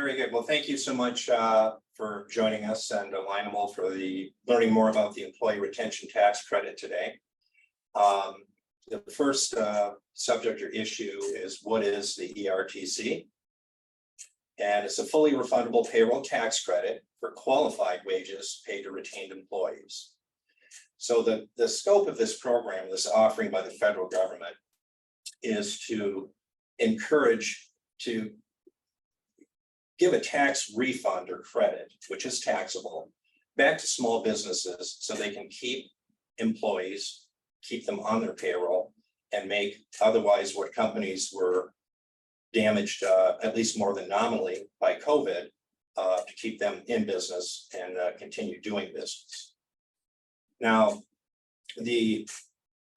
Very good. Well, thank you so much for joining us and Alignable for the learning more about the employee retention tax credit today. The first subject or issue is what is the ERTC? And it's a fully refundable payroll tax credit for qualified wages paid to retained employees. So the scope of this program, this offering by the federal government, is to encourage to give a tax refund or credit, which is taxable, back to small businesses so they can keep employees, keep them on their payroll, and make otherwise what companies were damaged, at least more than nominally, by COVID, to keep them in business and continue doing business. Now, the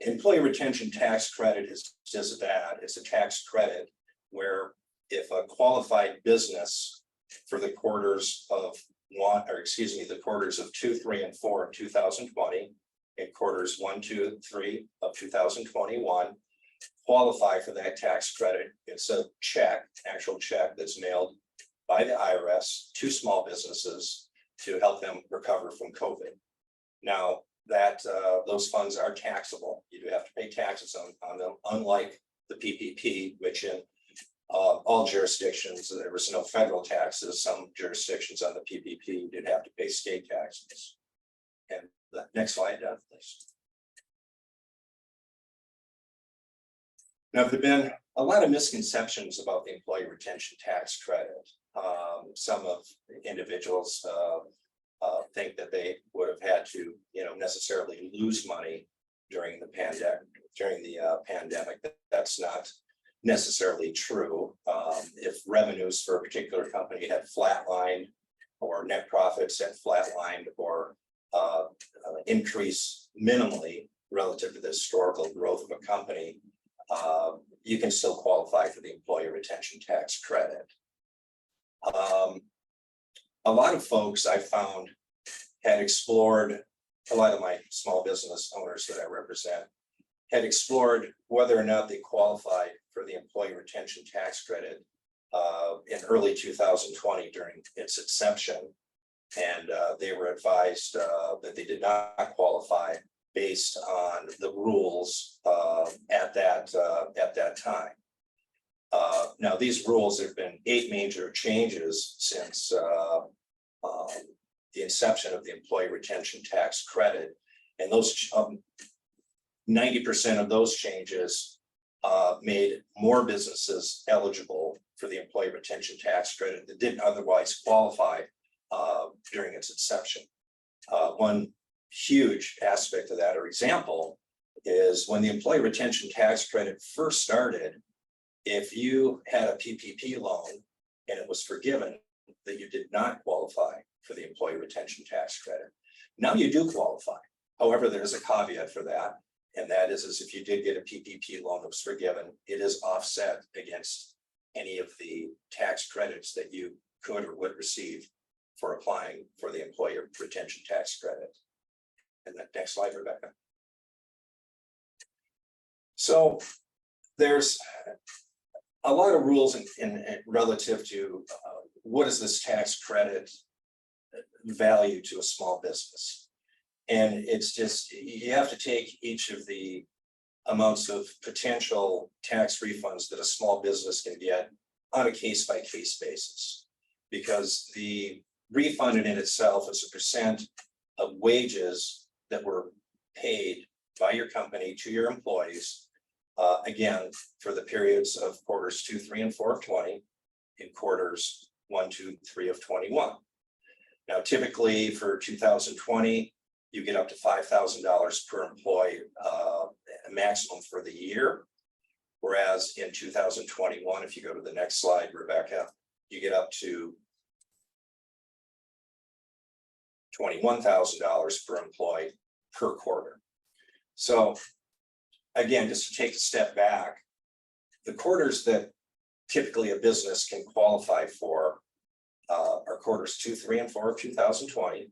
employee retention tax credit is just that. It's a tax credit where if a qualified business for the quarters of the quarters of 2, 3, and 4 of 2020, and quarters 1, 2, 3 of 2021, qualify for that tax credit, it's a check, actual check that's mailed by the IRS to small businesses to help them recover from COVID. Now, that those funds are taxable. You do have to pay taxes on them, unlike the PPP, which in all jurisdictions, there was no federal taxes. Some jurisdictions on the PPP did have to pay state taxes. And the next slide, please. Now, there have been a lot of misconceptions about the employee retention tax credit. Some of the individuals think that they would have had to, necessarily lose money during the pandemic. That's not necessarily true. If revenues for a particular company had flatlined, or net profits had flatlined, or increase minimally relative to the historical growth of a company, you can still qualify for the employee retention tax credit. A lot of folks I found had explored, a lot of my small business owners that I represent had explored whether or not they qualified for the employee retention tax credit in early 2020 during its inception. And they were advised that they did not qualify based on the rules at that time. Now, these rules, there have been 8 major changes since the inception of the employee retention tax credit, and those 90% of those changes made more businesses eligible for the employee retention tax credit that didn't otherwise qualify during its inception. One huge aspect of that, or example, is when the employee retention tax credit first started, if you had a PPP loan and it was forgiven, that you did not qualify for the employee retention tax credit. Now you do qualify. However, there's a caveat for that, and that is if you did get a PPP loan that was forgiven, it is offset against any of the tax credits that you could or would receive for applying for the employee retention tax credit. And the next slide, Rebecca. So there's a lot of rules in relative to what is this tax credit value to a small business. And it's just, you have to take each of the amounts of potential tax refunds that a small business can get on a case-by-case basis, because the refund in itself is a percent of wages that were paid by your company to your employees, again, for the periods of quarters 2, 3, and 4 of 20, in quarters 1, 2, 3 of 21. Now, typically for 2020, you get up to $5,000 per employee, maximum for the year. Whereas in 2021, if you go to the next slide, Rebecca, you get up to $21,000 per employee per quarter. So again, just to take a step back, the quarters that typically a business can qualify for are quarters 2, 3, and 4 of 2020,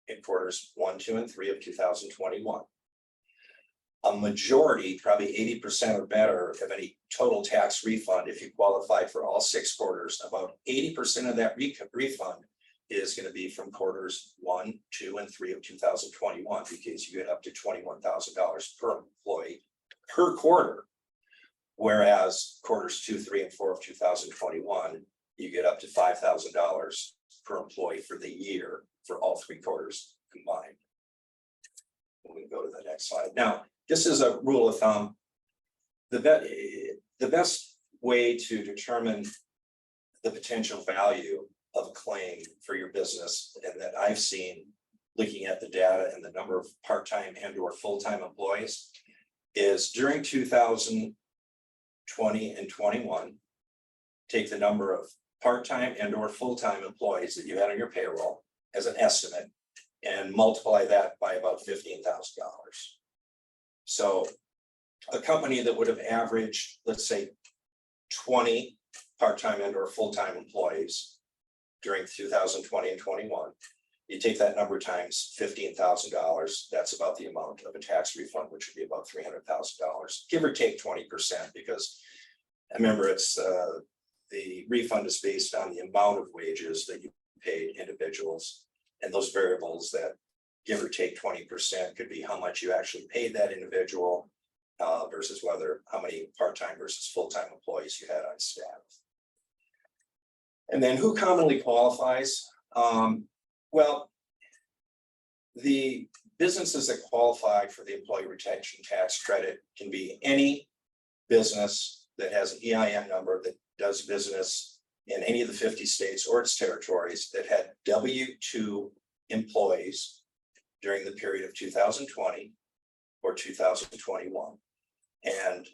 and quarters 1, 2, and 3 of 2021. A majority, probably 80% or better of any total tax refund, if you qualify for all 6 quarters, about 80% of that refund is going to be from quarters 1, 2, and 3 of 2021, because you get up to $21,000 per employee per quarter. Whereas quarters 2, 3, and 4 of 2021, you get up to $5,000 per employee for the year for all 3 quarters combined. We can go to the next slide. Now, this is a rule of thumb. The best way to determine the potential value of a claim for your business, and that I've seen looking at the data and the number of part-time and or full-time employees, is during 2020 and 21, take the number of part-time and or full-time employees that you had on your payroll as an estimate and multiply that by about $15,000. So a company that would have averaged, let's say, 20 part-time and or full-time employees during 2020 and 21, you take that number times $15,000, that's about the amount of a tax refund, which would be about $300,000, give or take 20%, because remember, it's the refund is based on the amount of wages that you paid individuals, and those variables that give or take 20% could be how much you actually paid that individual versus how many part-time versus full-time employees you had on staff. And then who commonly qualifies? Well, the businesses that qualify for the employee retention tax credit can be any business that has an EIN number that does business in any of the 50 states or its territories that had W-2 employees during the period of 2020 or 2021. And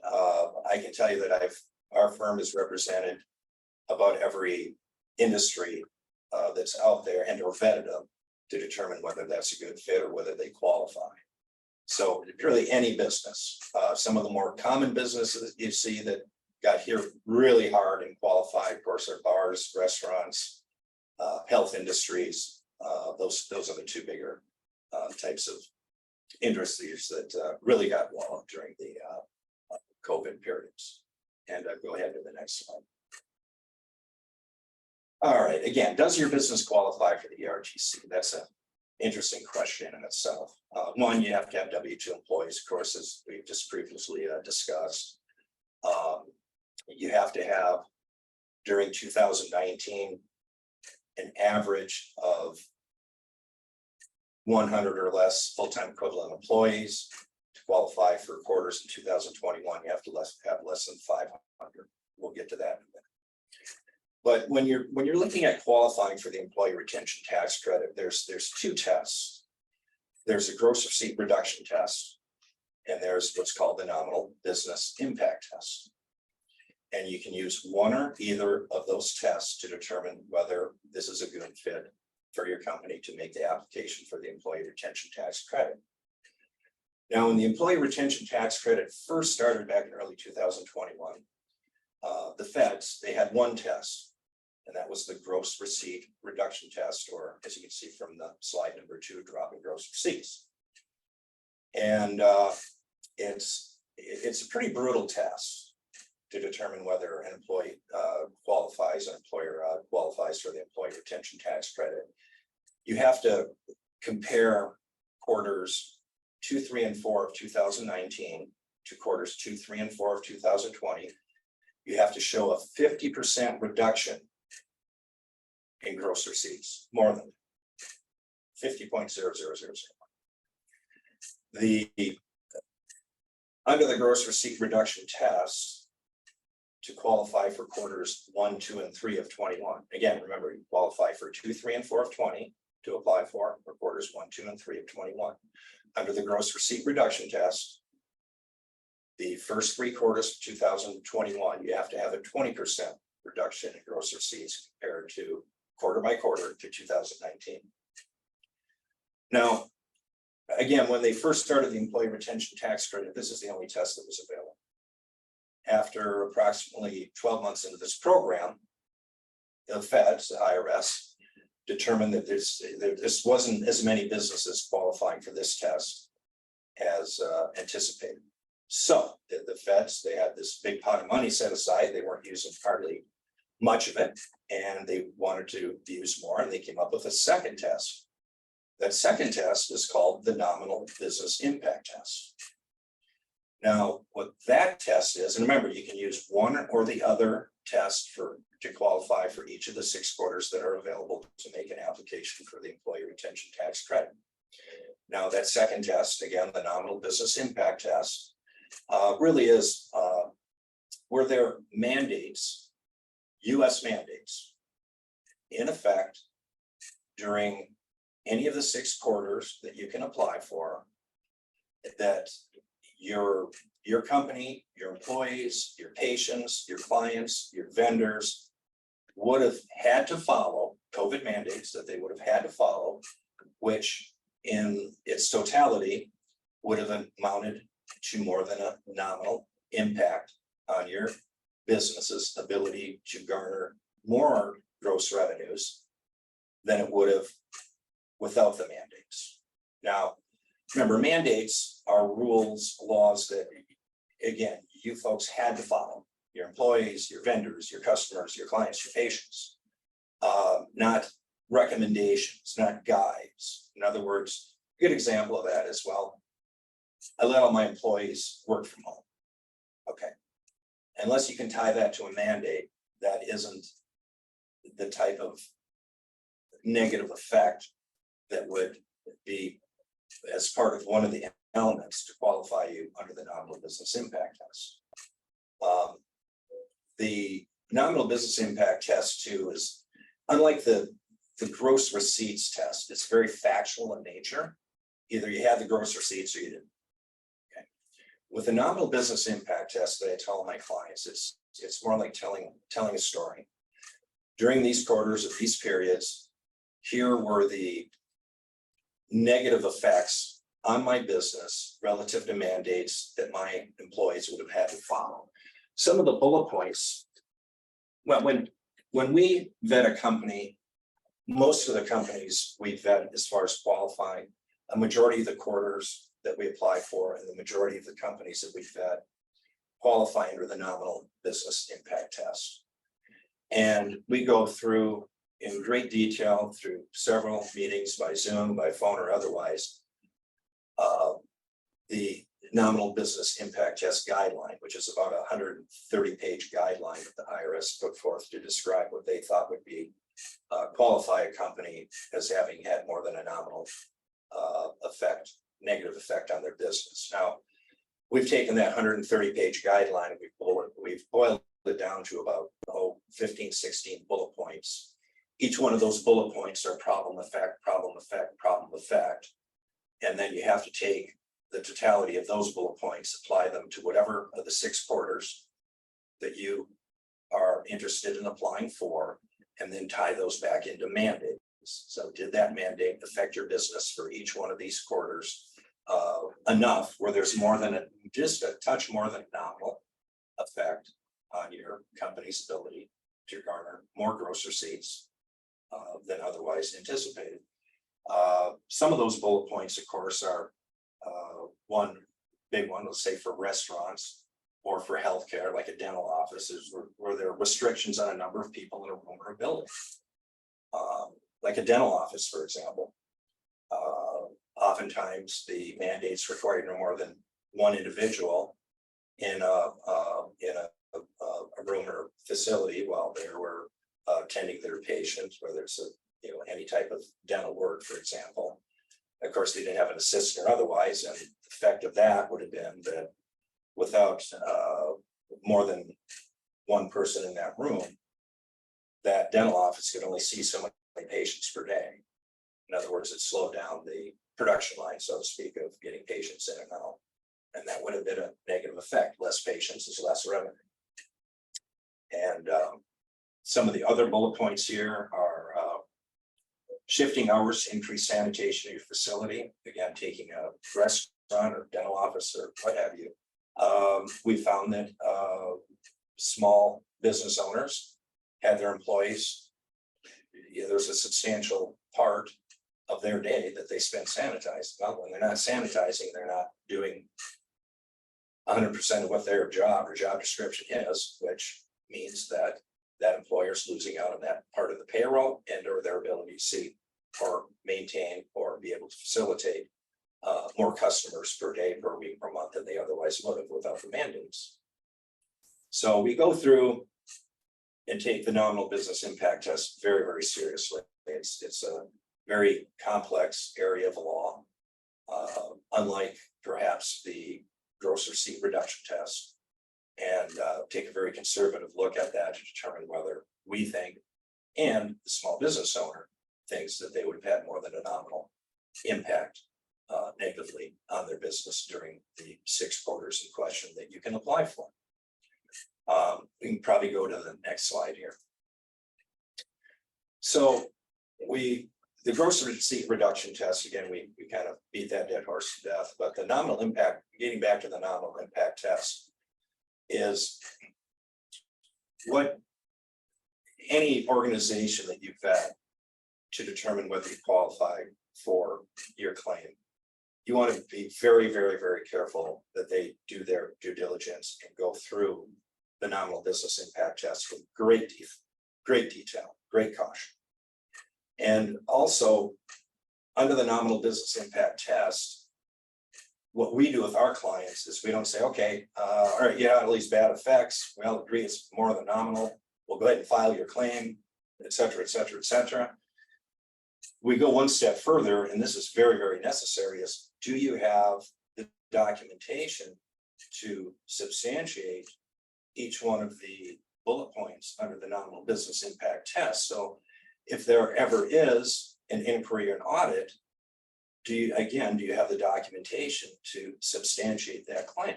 I can tell you that our firm has represented about every industry that's out there and or vetted them to determine whether that's a good fit or whether they qualify. So really any business. Some of the more common businesses you see that got here really hard and qualified, of course, are bars, restaurants, health industries. Those are the 2 bigger types of industries that really got walloped during the COVID periods. And go ahead to the next slide. All right, again, does your business qualify for the ERTC? That's an interesting question in itself. One, you have to have W-2 employees, of course, as we've just previously discussed. You have to have, during 2019, an average of 100 or less full-time equivalent employees. To qualify for quarters in 2021, you have to have less than 500. We'll get to that in a minute. But when you're looking at qualifying for the employee retention tax credit, there's 2 tests. There's a gross receipt reduction test, and there's what's called the nominal business impact test. And you can use one or either of those tests to determine whether this is a good fit for your company to make the application for the employee retention tax credit. Now, when the employee retention tax credit first started back in early 2021, the feds, they had one test, and that was the gross receipt reduction test, or as you can see from the slide number 2, drop in gross receipts. And it's a pretty brutal test to determine whether an employee qualifies, an employer qualifies for the employee retention tax credit. You have to compare quarters 2, 3, and 4 of 2019 to quarters 2, 3, and 4 of 2020. You have to show a 50% reduction in gross receipts, more than 50.0000. Under the gross receipt reduction test, to qualify for quarters 1, 2, and 3 of 21. Again, remember, you qualify for 2, 3, and 4 of 20 to apply for quarters 1, 2, and 3 of 21. Under the gross receipt reduction test, the first 3 quarters of 2021, you have to have a 20% reduction in gross receipts compared to quarter by quarter to 2019. Now, again, when they first started the employee retention tax credit, this is the only test that was available. After approximately 12 months into this program, the feds, the IRS, determined that this wasn't as many businesses qualifying for this test. as anticipated. So the feds, they had this big pot of money set aside. They weren't using hardly much of it, and they wanted to use more, and they came up with a second test. That second test is called the nominal business impact test. Now, what that test is, and remember, you can use one or the other test to qualify for each of the 6 quarters that are available to make an application for the employee retention tax credit. Now, that second test, again, the nominal business impact test, really is were there mandates, US mandates, in effect during any of the 6 quarters that you can apply for, that your company, your employees, your patients, your clients, your vendors would have had to follow COVID mandates that they would have had to follow, which in its totality would have amounted to more than a nominal impact on your business's ability to garner more gross revenues than it would have without the mandates. Now, remember, mandates are rules, laws that, again, you folks had to follow. Your employees, your vendors, your customers, your clients, your patients. Not recommendations, not guides. In other words, a good example of that is, well, I let all my employees work from home. Okay. Unless you can tie that to a mandate, that isn't the type of negative effect that would be as part of one of the elements to qualify you under the nominal business impact test. The nominal business impact test too is, unlike the gross receipts test, it's very factual in nature. Either you had the gross receipts or you didn't. Okay. With the nominal business impact test that I tell my clients, it's more like telling a story. During these quarters of these periods, here were the negative effects on my business relative to mandates that my employees would have had to follow. Some of the bullet points, well, when we vet a company, most of the companies we vet as far as qualifying, a majority of the quarters that we apply for and the majority of the companies that we vet qualify under the nominal business impact test. And we go through in great detail through several meetings by Zoom, by phone or otherwise, the nominal business impact test guideline, which is about a 130-page guideline that the IRS put forth to describe what they thought would be qualify a company as having had more than a nominal negative effect on their business. Now, we've taken that 130-page guideline and we've boiled it down to about 15, 16 bullet points. Each one of those bullet points are problem, effect, problem, effect, problem, effect. And then you have to take the totality of those bullet points, apply them to whatever of the 6 quarters that you are interested in applying for, and then tie those back into mandates. So did that mandate affect your business for each one of these quarters enough where there's more than just a touch more than nominal effect on your company's ability to garner more gross receipts than otherwise anticipated. Some of those bullet points, of course, are one big one, let's say for restaurants or for healthcare, like a dental office, is where there are restrictions on a number of people in a room or a building. Like a dental office, for example. Oftentimes the mandates require no more than one individual in a room or facility while they were attending their patients, whether it's any type of dental work, for example. Of course, they didn't have an assistant or otherwise, and the effect of that would have been that without more than one person in that room, that dental office could only see so many patients per day. In other words, it slowed down the production line, so to speak, of getting patients in and out. And that would have been a negative effect. Less patients is less revenue. And some of the other bullet points here are shifting hours to increase sanitation of your facility. Again, taking a restaurant or dental office or what have you. We found that small business owners had their employees, there's a substantial part of their day that they spend sanitizing. Well, when they're not sanitizing, they're not doing 100% of what their job or job description is, which means that that employer is losing out on that part of the payroll and or their ability to see or maintain or be able to facilitate more customers per day, per week, per month than they otherwise would have without the mandates. So we go through and take the nominal business impact test very, very seriously. It's a very complex area of the law, unlike perhaps the gross receipt reduction test, and take a very conservative look at that to determine whether we think and the small business owner thinks that they would have had more than a nominal impact negatively on their business during the 6 quarters in question that you can apply for. We can probably go to the next slide here. So the gross receipt reduction test, again, we kind of beat that dead horse to death, but the nominal impact, getting back to the nominal impact test, is what any organization that you've vet to determine whether you qualify for your claim. You want to be very, very, very careful that they do their due diligence and go through the nominal business impact test with great detail, great caution. And also, under the nominal business impact test, what we do with our clients is we don't say, okay, all right, yeah, all these bad effects, we all agree it's more than nominal, we'll go ahead and file your claim, et cetera, et cetera, et cetera. We go one step further, and this is very, very necessary, is do you have the documentation to substantiate each one of the bullet points under the nominal business impact test? So if there ever is an inquiry or an audit, do you have the documentation to substantiate that claim?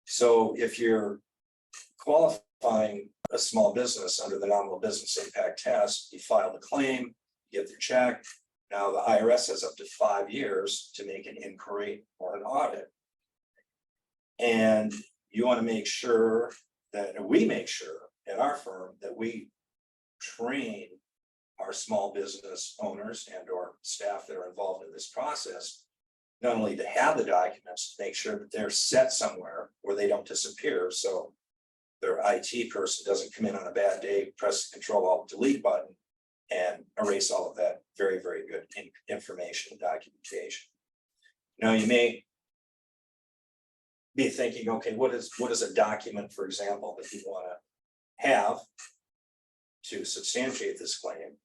So if you're qualifying a small business under the nominal business impact test, you file the claim, you get the check. Now the IRS has up to 5 years to make an inquiry or an audit. And you want to make sure that we make sure at our firm that we train our small business owners and or staff that are involved in this process, not only to have the documents, to make sure that they're set somewhere where they don't disappear. So their IT person doesn't come in on a bad day, press the Control-Alt-Delete button and erase all of that very, very good information and documentation. Now you may be thinking, okay, what is a document, for example, that you want to have to substantiate this claim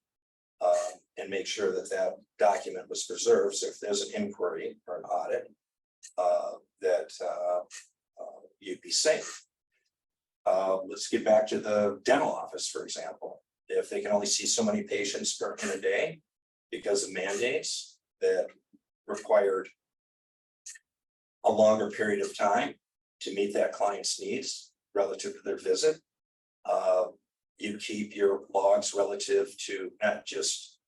and make sure that that document was preserved. So if there's an inquiry or an audit, that you'd be safe. Let's get back to the dental office, for example. If they can only see so many patients in a day because of mandates that required a longer period of time to meet that client's needs relative to their visit, you keep your logs relative to not just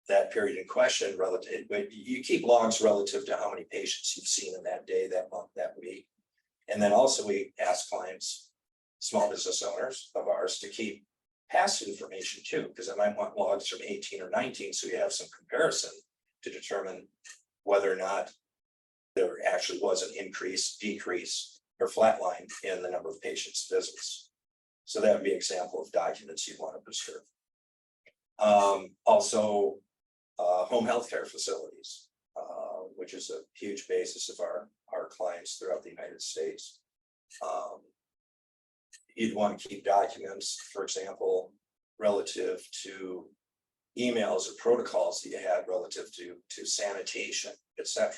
that period in question, relative, but you keep logs relative to how many patients you've seen in that day, that month, that week. And then also we ask clients, small business owners of ours, to keep past information too, because I might want logs from 18 or 19, so you have some comparison to determine whether or not there actually was an increase, decrease, or flatline in the number of patients' visits. So that would be an example of documents you want to preserve. Also, home healthcare facilities, which is a huge basis of our clients throughout the United States. You'd want to keep documents, for example, relative to emails or protocols that you had relative to sanitation, etc.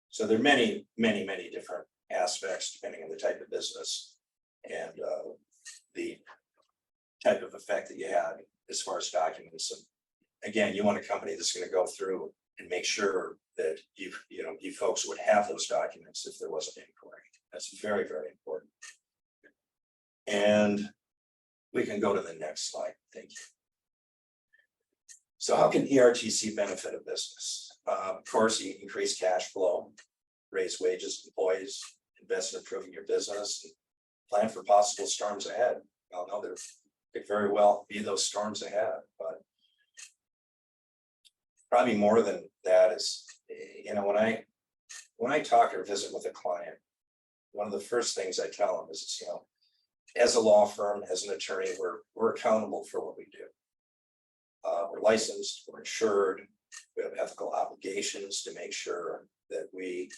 So there are many, many, many different aspects depending on the type of business and the type of effect that you had as far as documents. And again, you want a company that's going to go through and make sure that you folks would have those documents if there was an inquiry. That's very, very important. And we can go to the next slide. Thank you. So how can ERTC benefit a business? Of course, you increase cash flow, raise wages of employees, invest in improving your business, and plan for possible storms ahead. Well, no, there could very well be those storms ahead, but probably more than that is, when I talk or visit with a client, one of the first things I tell them is, as a law firm, as an attorney, we're accountable for what we do. We're licensed, we're insured, we have ethical obligations to make sure that we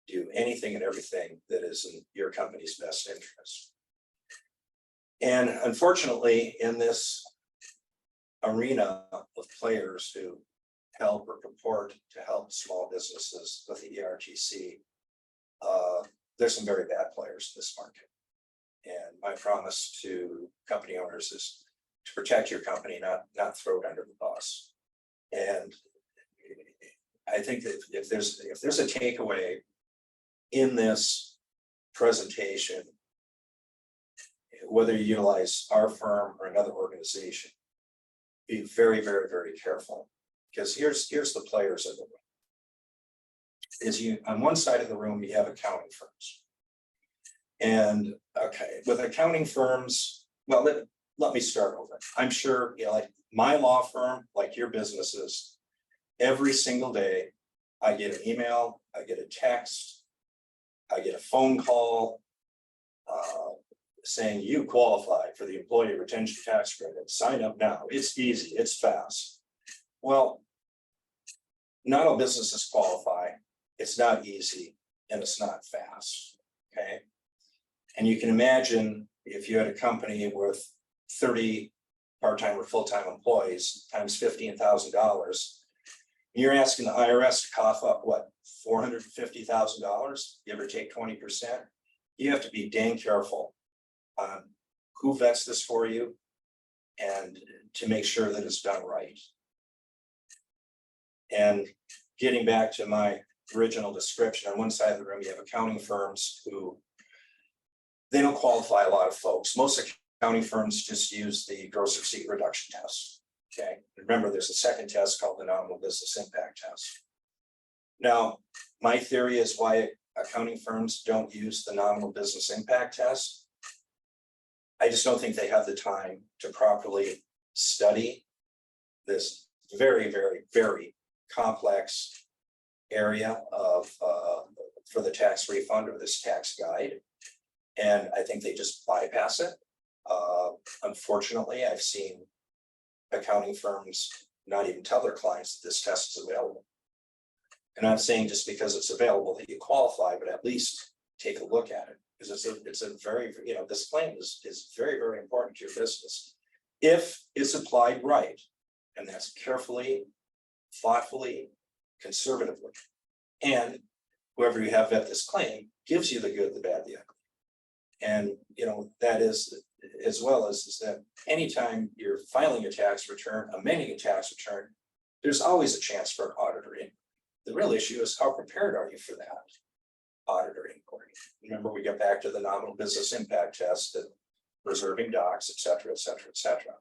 do anything and everything that is in your company's best interest. And unfortunately, in this arena of players who help or purport to help small businesses with the ERTC, there's some very bad players in this market. And my promise to company owners is to protect your company, not throw it under the bus. And I think that if there's a takeaway in this presentation, whether you utilize our firm or another organization, be very, very, very careful, because here's the players in the room. On one side of the room, you have accounting firms. And okay, with accounting firms, well, let me start over. I'm sure, like my law firm, like your businesses, every single day, I get an email, I get a text, I get a phone call saying you qualify for the employee retention tax credit. Sign up now. It's easy, it's fast. Well, not all businesses qualify. It's not easy and it's not fast. Okay. And you can imagine if you had a company with 30 part-time or full-time employees times $15,000, you're asking the IRS to cough up what, $450,000, give or take 20%. You have to be dang careful on who vets this for you and to make sure that it's done right. And getting back to my original description, on one side of the room, you have accounting firms who they don't qualify a lot of folks. Most accounting firms just use the gross receipt reduction test. Okay, remember there's a second test called the nominal business impact test. Now, my theory is why accounting firms don't use the nominal business impact test. I just don't think they have the time to properly study this very, very, very complex area of for the tax refund or this tax guide. And I think they just bypass it. Unfortunately, I've seen accounting firms not even tell their clients that this test is available. And I'm saying just because it's available that you qualify, but at least take a look at it, because it's a very, this claim is very, very important to your business if it's applied right, and that's carefully, thoughtfully, conservatively. And whoever you have vet this claim gives you the good, the bad, the ugly. And that is, as well as is that anytime you're filing a tax return, amending a tax return, there's always a chance for an auditor inquiry. The real issue is how prepared are you for that auditor inquiry? Remember, we get back to the nominal business impact test and preserving docs, et cetera, et cetera, et cetera.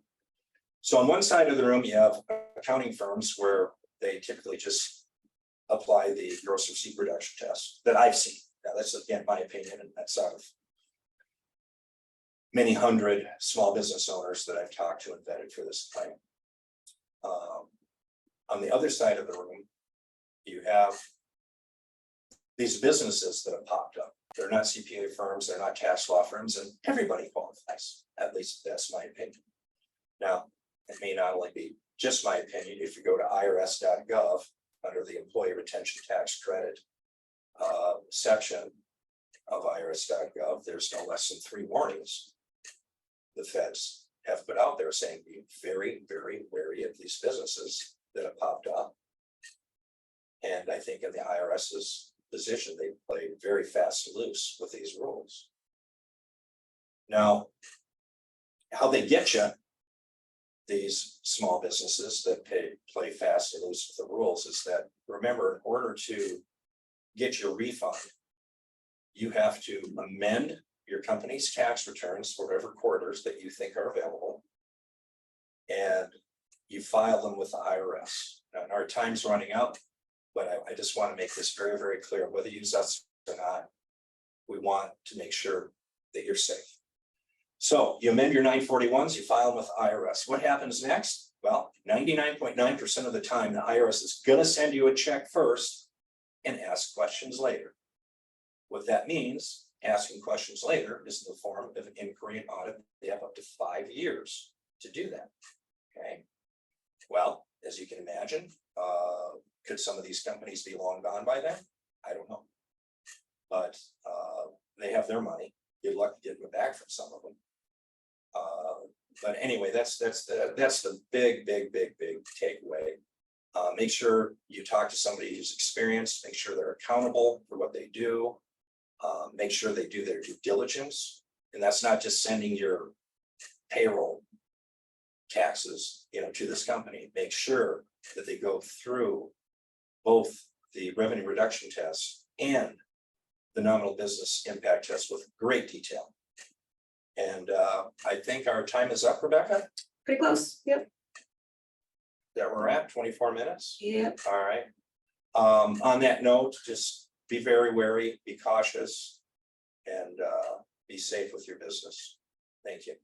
So on one side of the room, you have accounting firms where they typically just apply the gross receipt reduction test that I've seen. Now, that's again my opinion, and that's out of many hundred small business owners that I've talked to and vetted for this claim. On the other side of the room, you have these businesses that have popped up. They're not CPA firms, they're not tax law firms, and everybody qualifies. At least that's my opinion. Now, it may not only be just my opinion. If you go to irs.gov under the employee retention tax credit section of irs.gov, there's no less than 3 warnings the feds have put out there saying be very, very wary of these businesses that have popped up. And I think in the IRS's position, they play very fast and loose with these rules. Now, how they get you, these small businesses that play fast and loose with the rules, is that, remember, in order to get your refund, you have to amend your company's tax returns for whatever quarters that you think are available, and you file them with the IRS. Now, our time's running out, but I just want to make this very, very clear. Whether you use us or not, we want to make sure that you're safe. So you amend your 941s, you file them with the IRS. What happens next? Well, 99.9% of the time, the IRS is gonna send you a check first and ask questions later. What that means, asking questions later, is in the form of an inquiry and audit. They have up to 5 years to do that, okay? Well, as you can imagine, could some of these companies be long gone by then? I don't know. But they have their money. Good luck getting it back from some of them. But anyway, that's the big takeaway. Make sure you talk to somebody who's experienced, make sure they're accountable for what they do. Make sure they do their due diligence. And that's not just sending your payroll taxes, to this company. Make sure that they go through both the revenue reduction test and the nominal business impact test with great detail. And I think our time is up, Rebecca. Pretty close, yep. That we're at 24 minutes. Yep. All right. On that note, just be very wary, be cautious, and be safe with your business. Thank you.